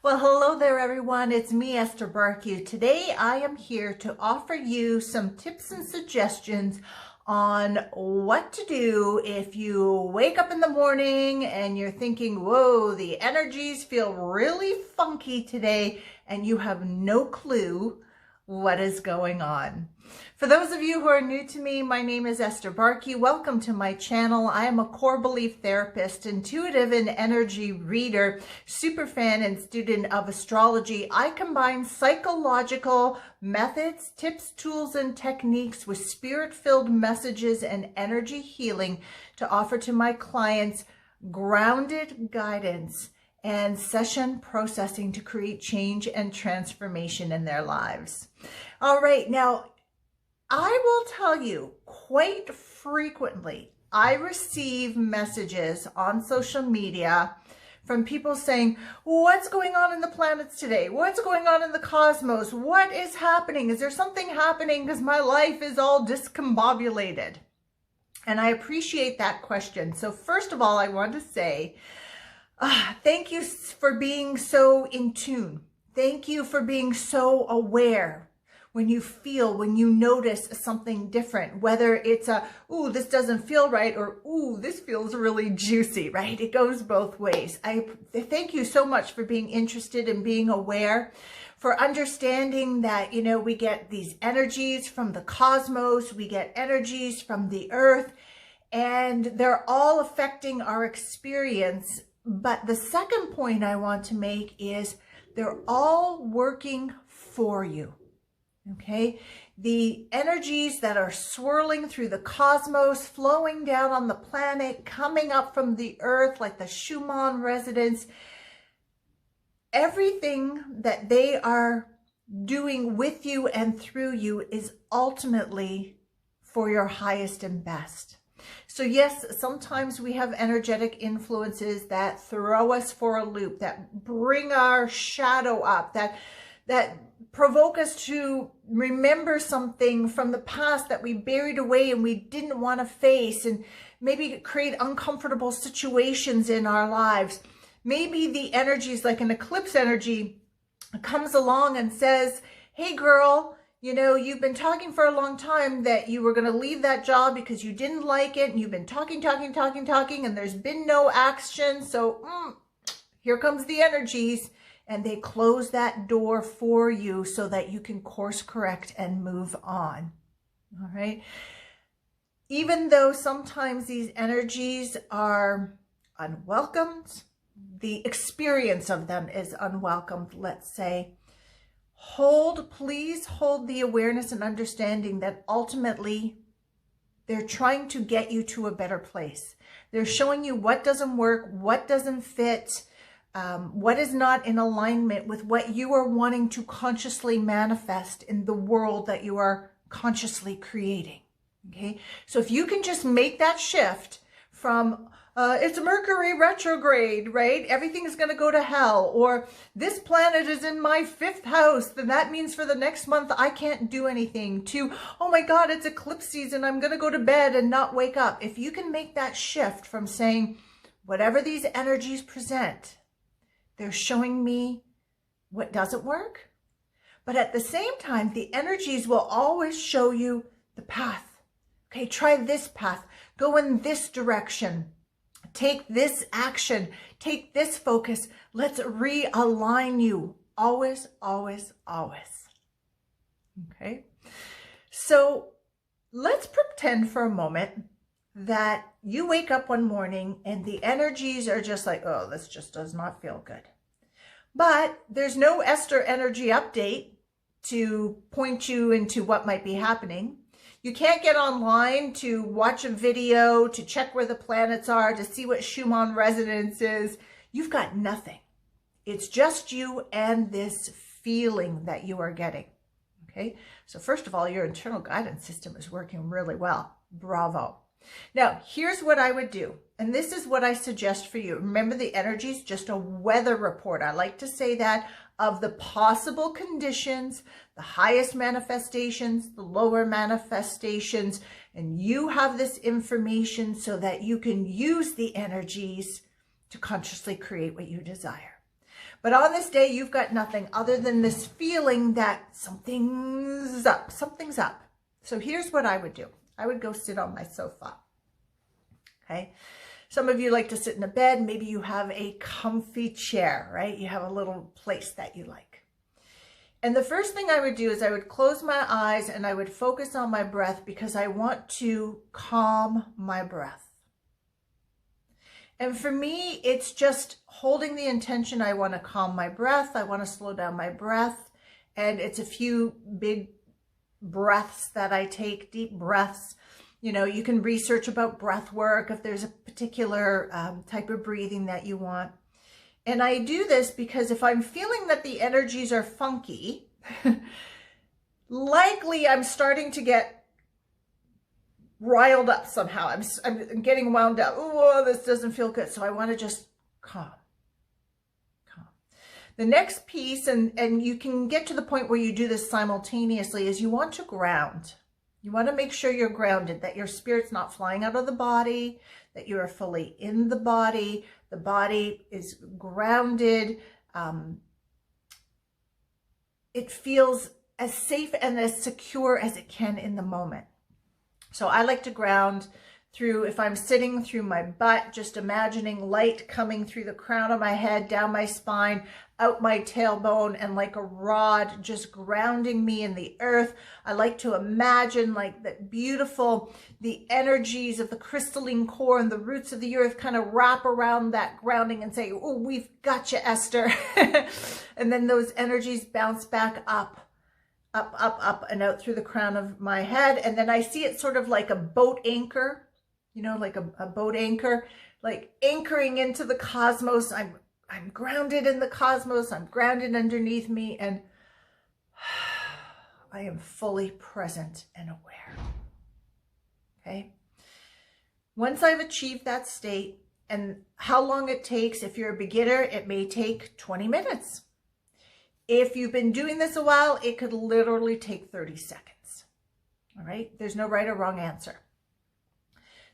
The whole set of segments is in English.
Well, hello there, everyone. It's me, Esther Bartkiw. Today, I am here to offer you some tips and suggestions on what to do if you wake up in the morning and you're thinking, whoa, the energies feel really funky today, and you have no clue what is going on. For those of you who are new to me, my name is Esther Bartkiw. Welcome to my channel. I am a core belief therapist, intuitive and energy reader, superfan and student of astrology. I combine psychological methods, tips, tools, and techniques with spirit-filled messages and energy healing to offer to my clients grounded guidance and session processing to create change and transformation in their lives. All right, now I will tell you quite frequently, I receive messages on social media from people saying, what's going on in the planets today? What's going on in the cosmos? What is happening? Is there something happening? Because my life is all discombobulated. And I appreciate that question. So first of all, I want to say, thank you for being so in tune. Thank you for being so aware when you notice something different, whether it's ooh, this doesn't feel right, or ooh, this feels really juicy, right? It goes both ways. I thank you so much for being interested and being aware, for understanding that, we get these energies from the cosmos, we get energies from the earth, and they're all affecting our experience. But the second point I want to make is they're all working for you, okay? The energies that are swirling through the cosmos, flowing down on the planet, coming up from the earth like the Schumann resonance, everything that they are doing with you and through you is ultimately for your highest and best. So yes, sometimes we have energetic influences that throw us for a loop, that bring our shadow up, that provoke us to remember something from the past that we buried away and we didn't want to face, and maybe create uncomfortable situations in our lives. Maybe the energies, like an eclipse energy, comes along and says, hey girl, you've been talking for a long time that you were going to leave that job because you didn't like it, and you've been talking, and there's been no action. So here comes the energies, and they close that door for you so that you can course correct and move on. All right. Even though sometimes these energies are unwelcomed, the experience of them is unwelcomed, let's say. Please hold the awareness and understanding that ultimately they're trying to get you to a better place. They're showing you what doesn't work, what doesn't fit, what is not in alignment with what you are wanting to consciously manifest in the world that you are consciously creating. Okay, so if you can just make that shift from it's Mercury retrograde, right? Everything is going to go to hell. Or this planet is in my 5th house, then that means for the next month I can't do anything, to, oh my God, it's eclipse season, I'm going to go to bed and not wake up. If you can make that shift from saying, whatever these energies present, they're showing me what doesn't work. But at the same time, the energies will always show you the path. Okay, try this path. Go in this direction. Take this action, take this focus. Let's realign you. Always, always, always. Okay. So let's pretend for a moment that you wake up one morning and the energies are just like, oh, this just does not feel good. But there's no Esther energy update to point you into what might be happening. You can't get online to watch a video, to check where the planets are, to see what Schumann resonance is. You've got nothing. It's just you and this feeling that you are getting. Okay? So first of all, your internal guidance system is working really well. Bravo. Now, here's what I would do. And this is what I suggest for you. Remember, the energy is just a weather report. I like to say that, of the possible conditions, the highest manifestations, the lower manifestations, and you have this information so that you can use the energies to consciously create what you desire. But on this day, you've got nothing other than this feeling that something's up, something's up. So here's what I would do. I would go sit on my sofa. Okay. Some of you like to sit in a bed. Maybe you have a comfy chair, right? You have a little place that you like. And the first thing I would do is I would close my eyes and I would focus on my breath because I want to calm my breath. And for me, it's just holding the intention. I want to calm my breath. I want to slow down my breath. And it's a few big breaths that I take, deep breaths. You know, you can research about breath work if there's a particular type of breathing that you want. And I do this because if I'm feeling that the energies are funky, likely I'm starting to get riled up somehow. I'm getting wound up. Oh, this doesn't feel good. So I want to just calm. The next piece, and you can get to the point where you do this simultaneously, is you want to ground. You want to make sure you're grounded, that your spirit's not flying out of the body, that you are fully in the body is grounded. It feels as safe and as secure as it can in the moment. So I like to ground through, if I'm sitting, through my butt, just imagining light coming through the crown of my head, down my spine, out my tailbone, and like a rod just grounding me in the earth. I like to imagine like that beautiful, the energies of the crystalline core and the roots of the earth kind of wrap around that grounding and say, oh, we've got you, Esther. And then those energies bounce back up and out through the crown of my head. And then I see it sort of like a boat anchor, you know, like a boat anchor, like anchoring into the cosmos. I'm grounded in the cosmos. I'm grounded underneath me, and I am fully present and aware. Okay. Once I've achieved that state, and how long it takes, if you're a beginner, it may take 20 minutes. If you've been doing this a while, it could literally take 30 seconds. All right. There's no right or wrong answer.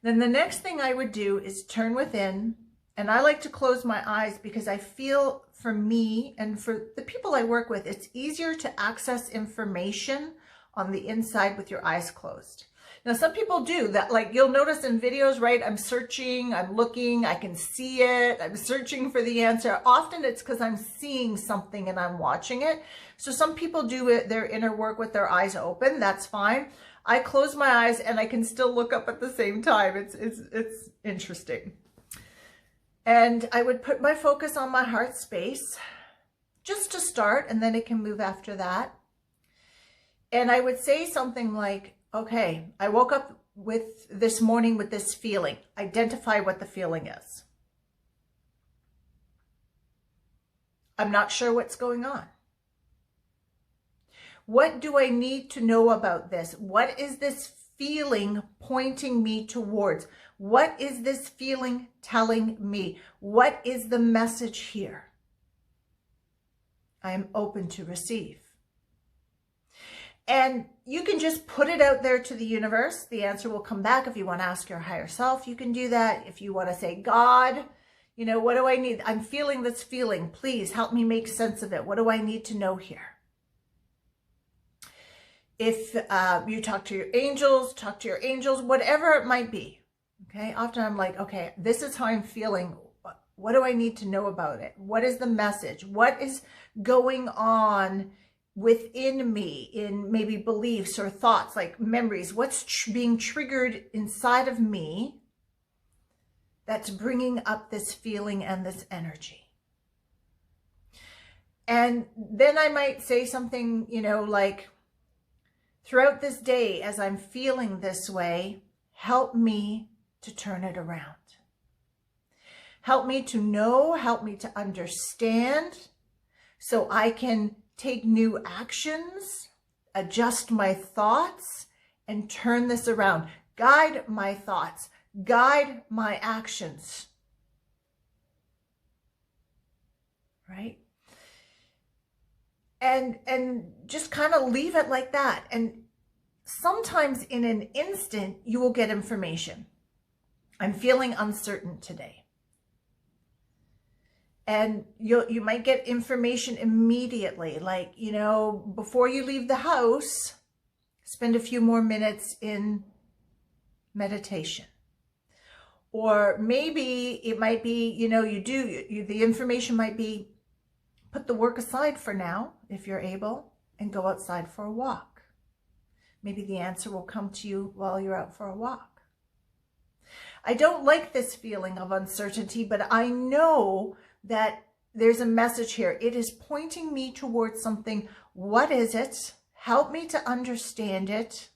Then the next thing I would do is turn within, and I like to close my eyes because I feel, for me and for the people I work with, it's easier to access information on the inside with your eyes closed. Now, some people do that, like you'll notice in videos, right? I'm searching, I'm looking, I can see it, I'm searching for the answer. Often it's because I'm seeing something and I'm watching it. So some people do it, their inner work with their eyes open. That's fine. I close my eyes and I can still look up at the same time. It's interesting. And I would put my focus on my heart space just to start, and then it can move after that. And I would say something like, okay, I woke up with this morning with this feeling. Identify what the feeling is. I'm not sure what's going on. What do I need to know about this? What is this feeling pointing me towards? What is this feeling telling me? What is the message here? I am open to receive. And you can just put it out there to the universe. The answer will come back. If you want to ask your higher self, you can do that. If you want to say, God, you know, what do I need? I'm feeling this feeling. Please help me make sense of it. What do I need to know here? If you talk to your angels, whatever it might be. Okay. Often I'm like, okay, this is how I'm feeling. What do I need to know about it? What is the message? What is going on within me in maybe beliefs or thoughts, like memories? What's being triggered inside of me that's bringing up this feeling and this energy? And then I might say something, you know, like, throughout this day, as I'm feeling this way, help me to turn it around. Help me to know, help me to understand, so I can take new actions, adjust my thoughts, and turn this around. Guide my thoughts, guide my actions. Right? And just kind of leave it like that. And sometimes in an instant, you will get information. I'm feeling uncertain today. And you might get information immediately, like, you know, before you leave the house, spend a few more minutes in meditation. Or maybe it might be, you know, the information might be, put the work aside for now, if you're able, and go outside for a walk. Maybe the answer will come to you while you're out for a walk. I don't like this feeling of uncertainty, but I know that there's a message here. It is pointing me towards something. What is it? Help me to understand it.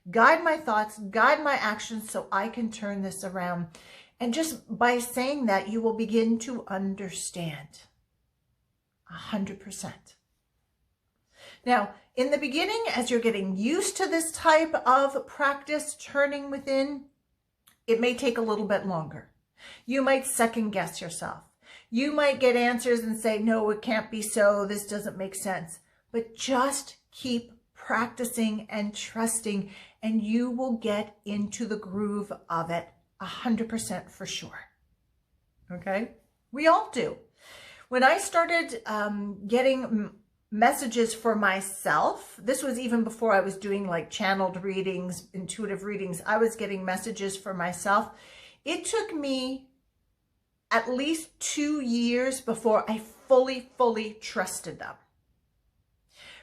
Guide my thoughts, guide my actions so I can turn this around. And just by saying that, you will begin to understand 100%. Now, in the beginning, as you're getting used to this type of practice, turning within, it may take a little bit longer. You might second guess yourself. You might get answers and say, no, it can't be so. This doesn't make sense. But just keep practicing and trusting, and you will get into the groove of it 100% for sure. Okay? We all do. When I started getting messages for myself, this was even before I was doing like channeled readings, intuitive readings, I was getting messages for myself. It took me at least 2 years before I fully trusted them.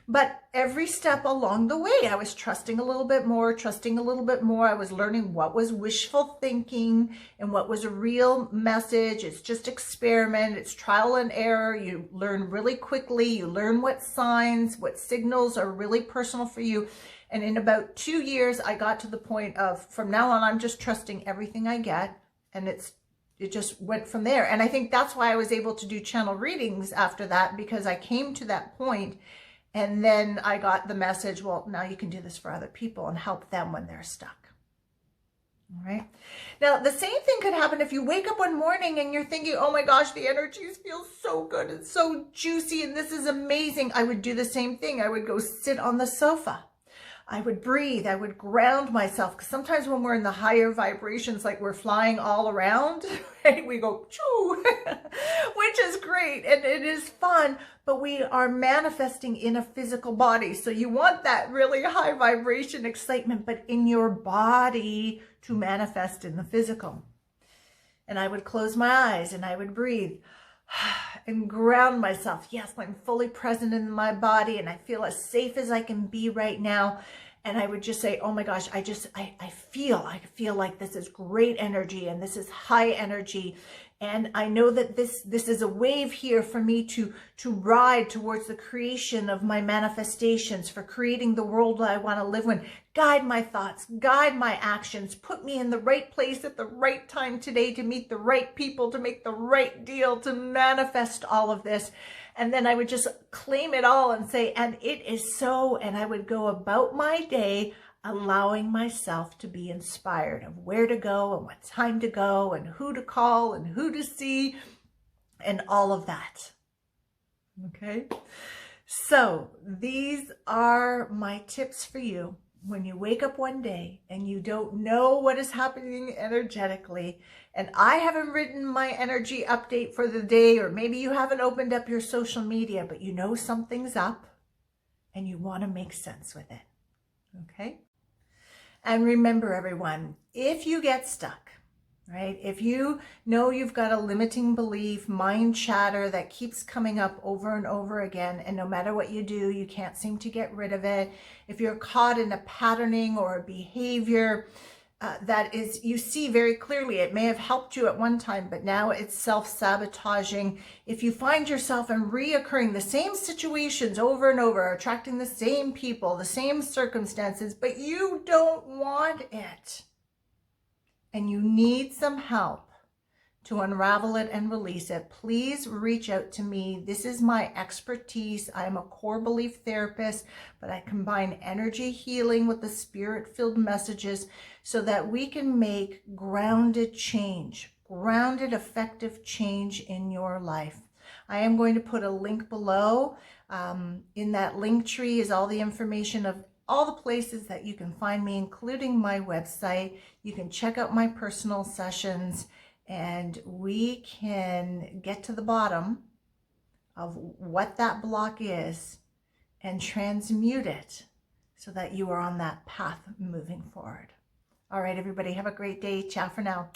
But every step along the way, I was trusting a little bit more. I was learning what was wishful thinking and what was a real message. It's just experiment. It's trial and error. You learn really quickly. You learn what signs, what signals are really personal for you. And in about 2 years, I got to the point of, from now on, I'm just trusting everything I get. And it just went from there. And I think that's why I was able to do channel readings after that, because I came to that point. And then I got the message, well, now you can do this for other people and help them when they're stuck. All right. Now, the same thing could happen if you wake up one morning and you're thinking, oh my gosh, the energies feel so good and so juicy and this is amazing. I would do the same thing. I would go sit on the sofa. I would breathe. I would ground myself. Because sometimes when we're in the higher vibrations, like we're flying all around, right? We go, choo, which is great. And it is fun, but we are manifesting in a physical body. So you want that really high vibration excitement, but in your body to manifest in the physical. And I would close my eyes and I would breathe and ground myself. Yes, I'm fully present in my body and I feel as safe as I can be right now. And I would just say, oh my gosh, I feel like this is great energy and this is high energy. And I know that this is a wave here for me to ride towards the creation of my manifestations, for creating the world that I want to live in. Guide my thoughts, guide my actions, put me in the right place at the right time today to meet the right people, to make the right deal, to manifest all of this. And then I would just claim it all and say, and it is so. And I would go about my day allowing myself to be inspired of where to go and what time to go and who to call and who to see and all of that. Okay. So these are my tips for you. When you wake up one day and you don't know what is happening energetically, and I haven't written my energy update for the day, or maybe you haven't opened up your social media, but you know something's up and you want to make sense with it. Okay? And remember, everyone, if you get stuck, right? If you know you've got a limiting belief, mind chatter that keeps coming up over and over again, and no matter what you do, you can't seem to get rid of it. If you're caught in a patterning or a behavior that is, you see very clearly, it may have helped you at one time, but now it's self-sabotaging. If you find yourself in reoccurring the same situations over and over, attracting the same people, the same circumstances, but you don't want it, and you need some help to unravel it and release it, please reach out to me. This is my expertise. I am a core belief therapist, but I combine energy healing with the spirit-filled messages so that we can make grounded change, grounded, effective change in your life. I am going to put a link below. In that link tree is all the information of all the places that you can find me, including my website. You can check out my personal sessions. and we can get to the bottom of what that block is and transmute it so that you are on that path moving forward. All right, everybody, have a great day. Ciao for now.